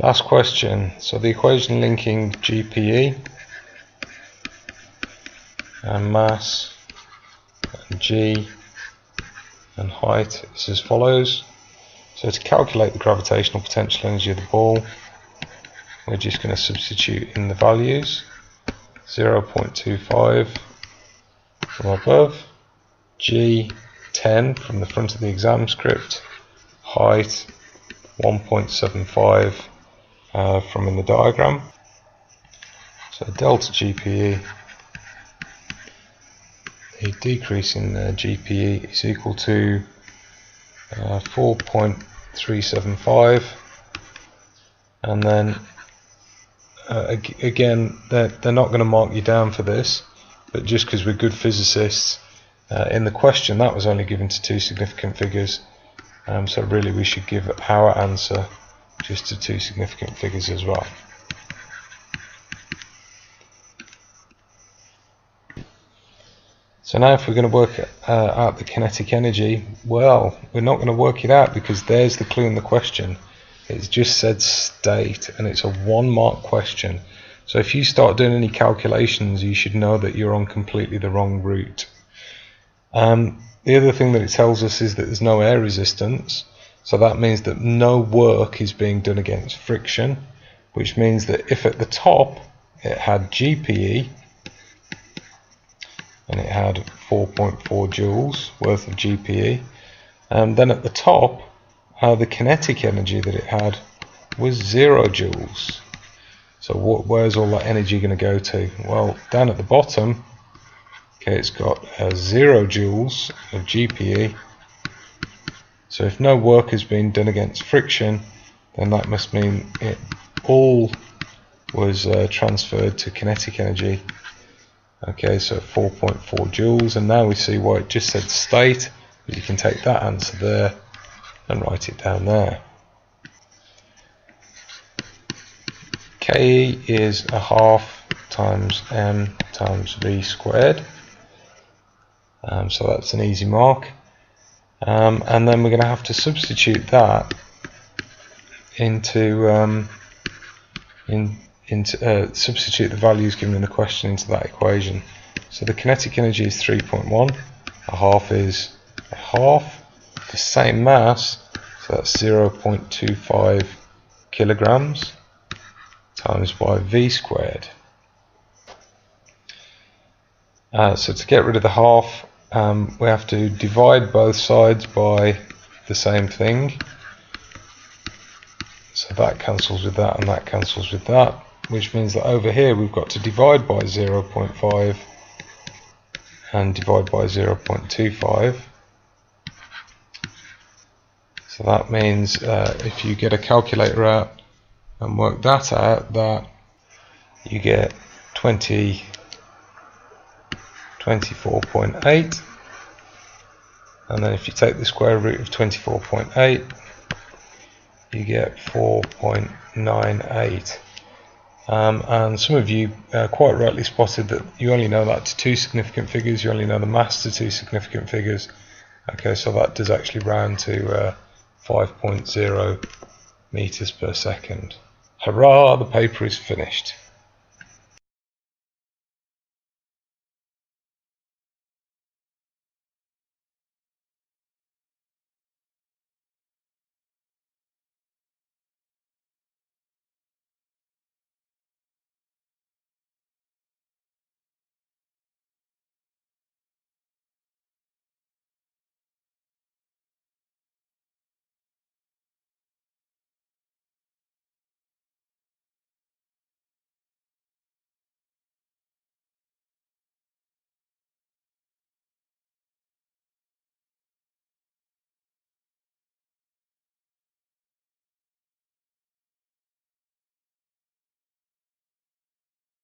Last question. So the equation linking GPE and mass and G and height is as follows. So to calculate the gravitational potential energy of the ball, we're just going to substitute in the values. 0.25 from above, G 10 from the front of the exam script, height 1.75 from in the diagram. So delta GPE, a decrease in GPE is equal to 4.375, and then again they're not going to mark you down for this, but just because we're good physicists, in the question that was only given to two significant figures, so really we should give our answer just to two significant figures as well. So now if we're going to work out the kinetic energy, well, we're not going to work it out because there's the clue in the question. It's just said state, and it's a 1 mark question. So if you start doing any calculations, you should know that you're on completely the wrong route. The other thing that it tells us is that there's no air resistance, so that means that no work is being done against friction, which means that if at the top it had GPE and it had 4.4 joules worth of GPE, then at the top the kinetic energy that it had was 0 joules. So where's all that energy going to go to? Well, down at the bottom, okay, it's got 0 joules of GPE. So if no work has been done against friction, then that must mean it all was transferred to kinetic energy. Okay, so 4.4 joules, and now we see why it just said state. You can take that answer there and write it down there. Ke is 1/2 times m times v squared. So that's an easy mark. And then we're going to have to substitute that into substitute the values given in the question into that equation. So the kinetic energy is 3.1, 1/2 is 1/2, the same mass, so that's 0.25 kilograms times by v squared. So to get rid of the half, we have to divide both sides by the same thing. So that cancels with that and that cancels with that, which means that over here we've got to divide by 0.5 and divide by 0.25. So that means if you get a calculator out and work that out, that you get 24.8, and then if you take the square root of 24.8, you get 4.98. And some of you quite rightly spotted that you only know that to two significant figures, you only know the mass to two significant figures. Okay, so that does actually round to 5.0 meters per second. Hurrah, the paper is finished.